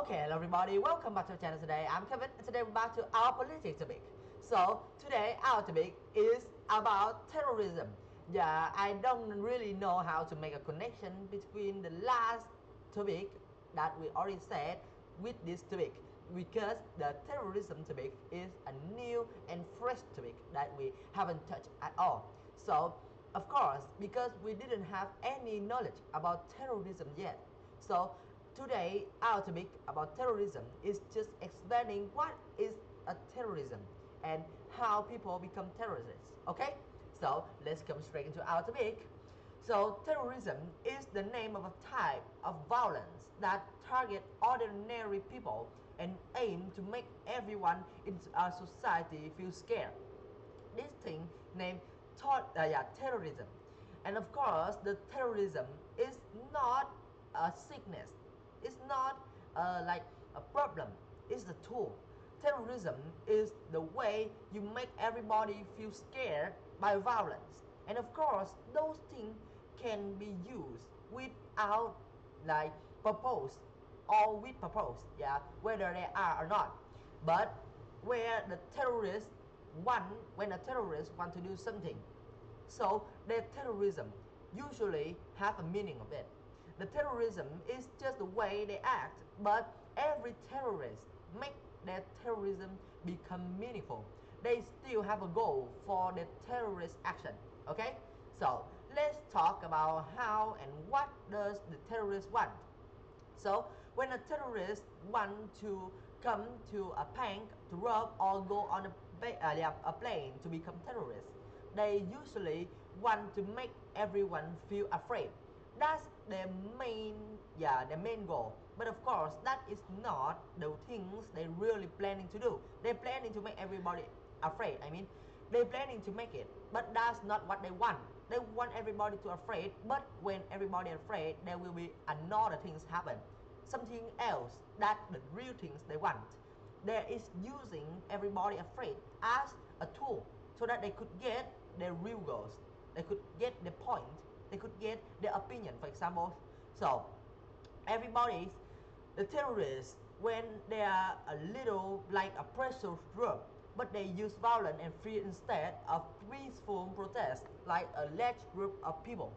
Okay, hello everybody, welcome back to our channel today. I'm Kevin and today we're back to our politics topic. So today our topic is about terrorism. Yeah, I don't really know how to make a connection between the last topic that we already said with this topic because the terrorism topic is a new and fresh topic that we haven't touched at all. So of course, because we didn't have any knowledge about terrorism yet, so today our topic about terrorism is just explaining what is a terrorism and how people become terrorists. Okay, so let's come straight into our topic. So terrorism is the name of a type of violence that target ordinary people and aim to make everyone in our society feel scared. This thing named terrorism. And of course, the terrorism is not a sickness. It's not like a problem. It's a tool. Terrorism is the way you make everybody feel scared by violence. And of course, those things can be used without like purpose or with purpose, yeah, whether they are or not. But where the terrorists when a terrorist want to do something, so their terrorism usually have a meaning of it. The terrorism is just the way they act, but every terrorist make their terrorism become meaningful. They still have a goal for their terrorist action. Okay, so let's talk about how and what does the terrorist want. So when a terrorist want to come to a bank to rob or go on a plane to become terrorists, they usually want to make everyone feel afraid. That's their main goal. But of course, that is not the things they really planning to do. They're planning to make everybody afraid. I mean, they're planning to make it, but that's not what they want. They want everybody to afraid, but when everybody afraid, there will be another things happen. Something else that the real things they want. There is using everybody afraid as a tool so that they could get their real goals. They could get the point. They could get their opinion, for example. So the terrorists, when they are a little like a pressure group, but they use violence and fear instead of peaceful protest like a large group of people.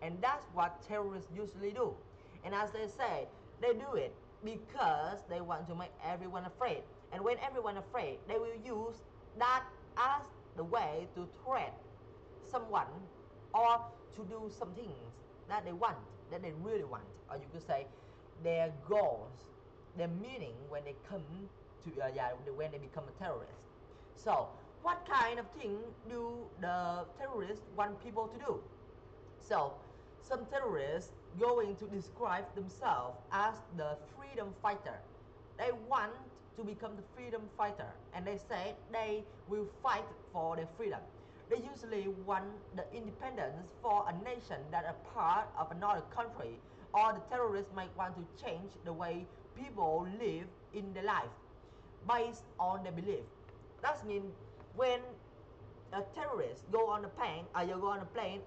And that's what terrorists usually do. And as they say, they do it because they want to make everyone afraid. And when everyone afraid, they will use that as the way to threat someone or to do some things that they want, that they really want. Or you could say their goals, their meaning when they come to when they become a terrorist. So what kind of thing do the terrorists want people to do? So some terrorists going to describe themselves as the freedom fighter. They want to become the freedom fighter and they say they will fight for their freedom. They usually want the independence for a nation that are part of another country, or the terrorists might want to change the way people live in their life based on their belief. That means when a terrorist go on a plane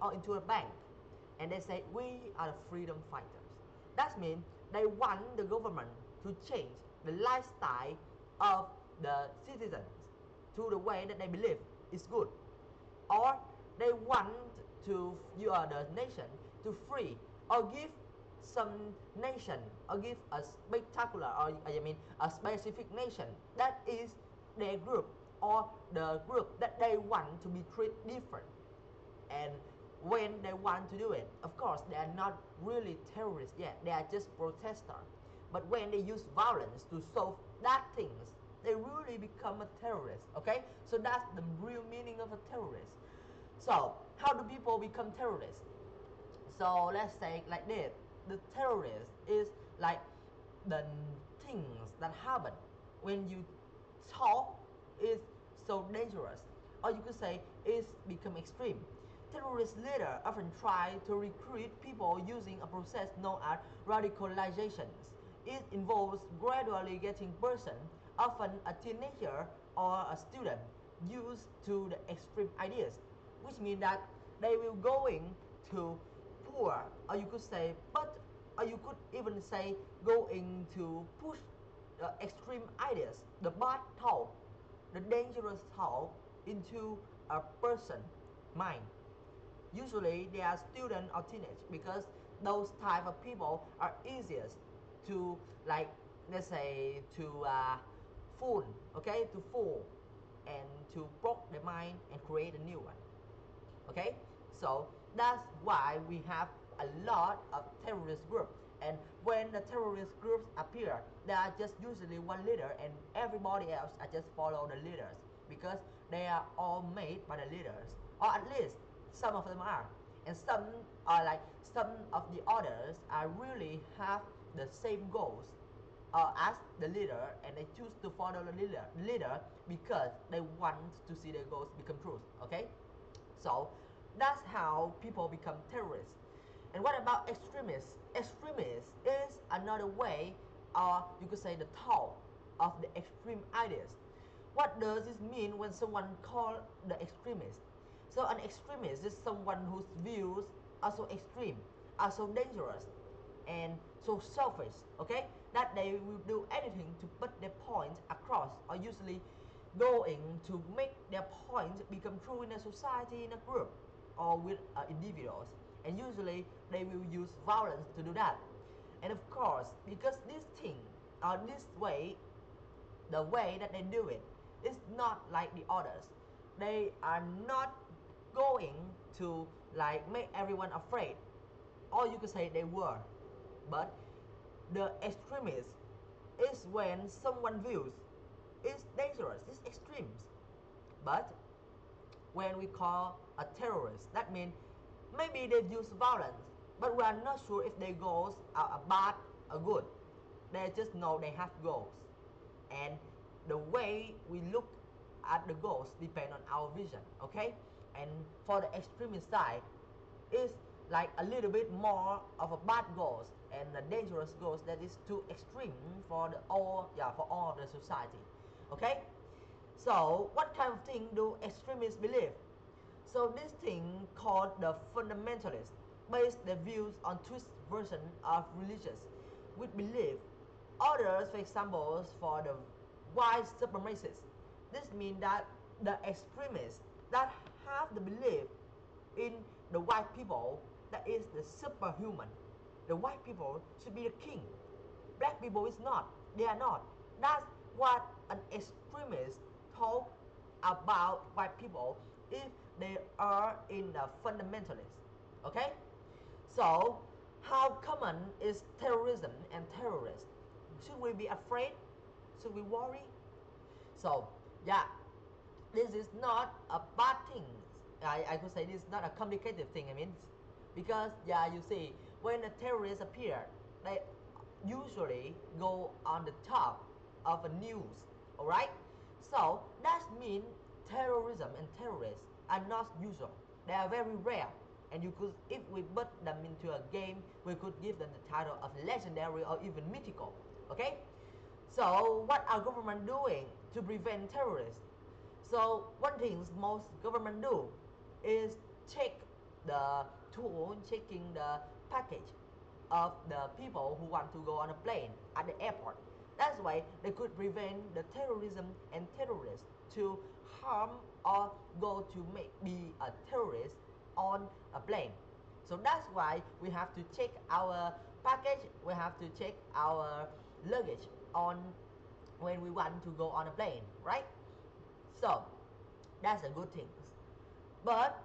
or into a bank and they say we are the freedom fighters, that means they want the government to change the lifestyle of the citizens to the way that they believe is good, or they want to the nation to free or give some nation or give a spectacular or a specific nation that is their group or the group that they want to be treated different. And when they want to do it, of course they are not really terrorists yet, they are just protesters. But when they use violence to solve that things, they really become a terrorist. Okay, so that's the real meaning of a terrorist. So how do people become terrorists? So let's say like this: the terrorist is like the things that happen when you talk is so dangerous, or you could say it's become extreme. Terrorist leaders often try to recruit people using a process known as radicalization. It involves gradually getting person, often a teenager or a student, used to the extreme ideas, which means that they will going to poor, or you could say, but or you could even say going to push the extreme ideas, the bad thought, the dangerous thought into a person mind. Usually they are student or teenage because those type of people are easiest to, like, let's say to fool, okay, to fool and to broke the mind and create a new one. Okay, so that's why we have a lot of terrorist groups, and when the terrorist groups appear, they are just usually one leader and everybody else are just follow the leaders because they are all made by the leaders, or at least some of them are, and some are like some of the others are really have the same goals as the leader, and they choose to follow the leader because they want to see their goals become true. Okay, so that's how people become terrorists. And what about extremists? Extremists is another way, or you could say the thought of the extreme ideas. What does this mean when someone called the extremist? So an extremist is someone whose views are so extreme, are so dangerous, and so selfish, okay, that they will do anything to put their points across, or usually going to make their points become true in a society, in a group, or with individuals. And usually they will use violence to do that. And of course, because this thing, or this way, the way that they do it is not like the others. They are not going to like make everyone afraid, or you could say they were. But the extremist is when someone views is dangerous, is extremes. But when we call a terrorist, that means maybe they use violence, but we are not sure if their goals are bad or good. They just know they have goals, and the way we look at the goals depend on our vision. Okay, and for the extremist side, is like a little bit more of a bad goals and a dangerous goals that is too extreme for the all, yeah, for all the society. Okay, so what kind of thing do extremists believe? So this thing called the fundamentalists base their views on twist version of religious with belief. Others, for example, for the white supremacists. This means that the extremists that have the belief in the white people that is the superhuman. The white people should be the king. Black people is not. They are not. That's what an extremist talk about white people if they are in the fundamentalist. Okay? So, how common is terrorism and terrorists? Should we be afraid? Should we worry? So, yeah, this is not a bad thing. I could say this is not a complicated thing. I mean, because yeah, you see, when the terrorists appear, they usually go on the top of a news. All right. So that means terrorism and terrorists are not usual. They are very rare. And you could, if we put them into a game, we could give them the title of legendary or even mythical. Okay. So what are government doing to prevent terrorists? So one thing most government do is check the tool, checking the package of the people who want to go on a plane at the airport. That's why they could prevent the terrorism and terrorists to harm or go to be a terrorist on a plane. So that's why we have to check our package, we have to check our luggage on when we want to go on a plane, right? So that's a good thing. But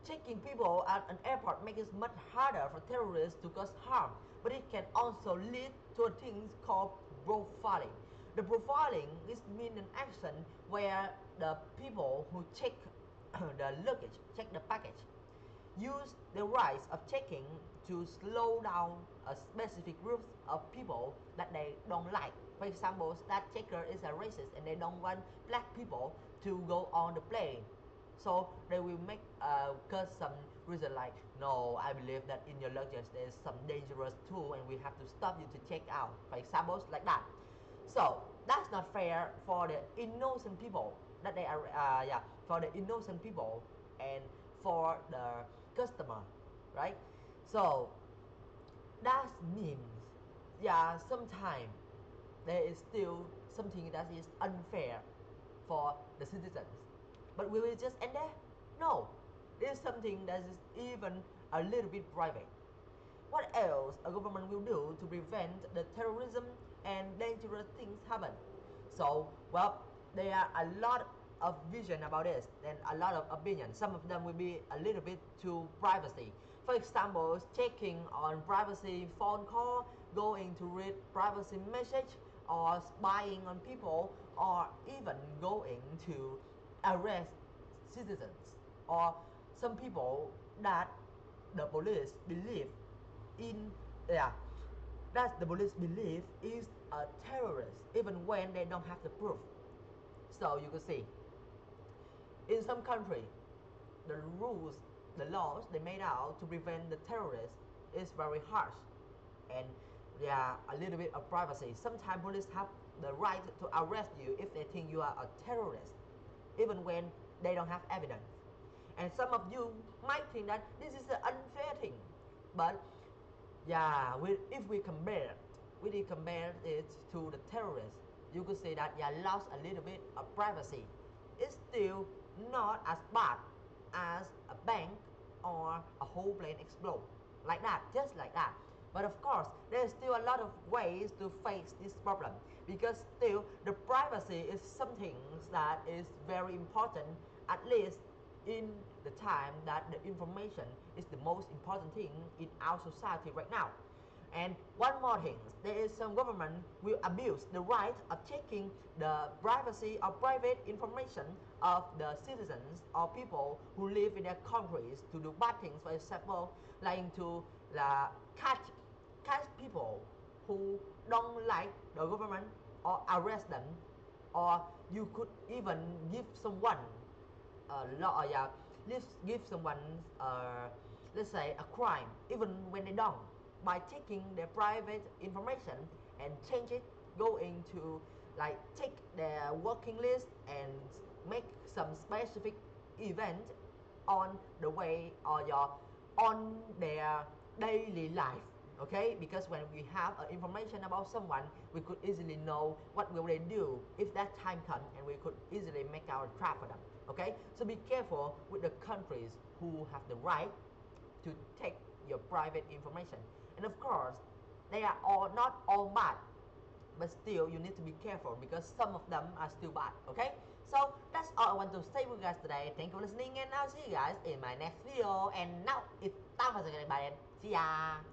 checking people at an airport makes it much harder for terrorists to cause harm. But it can also lead to a thing called profiling. The profiling is mean an action where the people who check the luggage, check the package, use the rights of checking to slow down a specific group of people that they don't like. For example, that checker is a racist and they don't want black people to go on the plane. So they will make cause some reason like, no, I believe that in your luggage there is some dangerous tool and we have to stop you to check out. For examples like that. So that's not fair for the innocent people that they are, yeah, for the innocent people and for the customer, right? So that means, yeah, sometimes there is still something that is unfair for the citizens. But will it just end there? No. There's something that is even a little bit private. What else a government will do to prevent the terrorism and dangerous things happen? So, well, there are a lot of vision about this and a lot of opinions. Some of them will be a little bit too privacy. For example, checking on privacy phone call, going to read privacy message, or spying on people, or even going to arrest citizens, or some people that the police believe in, yeah, that the police believe is a terrorist even when they don't have the proof. So you could see in some country the rules, the laws they made out to prevent the terrorists is very harsh, and they are a little bit of privacy. Sometimes police have the right to arrest you if they think you are a terrorist even when they don't have evidence. And some of you might think that this is an unfair thing, but yeah, if we compare it to the terrorists, you could say that yeah, lost a little bit of privacy. It's still not as bad as a bank or a whole plane explode, like that, just like that. But of course, there's still a lot of ways to face this problem, because still the privacy is something that is very important, at least in the time that the information is the most important thing in our society right now. And one more thing, there is some government will abuse the right of checking the privacy or private information of the citizens or people who live in their countries to do bad things. For example, like to catch people who don't like the government or arrest them, or you could even give someone law, yeah, give someone let's say a crime even when they don't, by taking their private information and change it, go into like take their working list and make some specific event on the way or your on their daily life. Okay, because when we have information about someone, we could easily know what will they do if that time comes, and we could easily make our trap for them. Okay, so be careful with the countries who have the right to take your private information. And of course, they are all not all bad, but still you need to be careful because some of them are still bad. Okay, so that's all I want to say with you guys today. Thank you for listening, and I'll see you guys in my next video. And now it's time for the goodbye. See ya.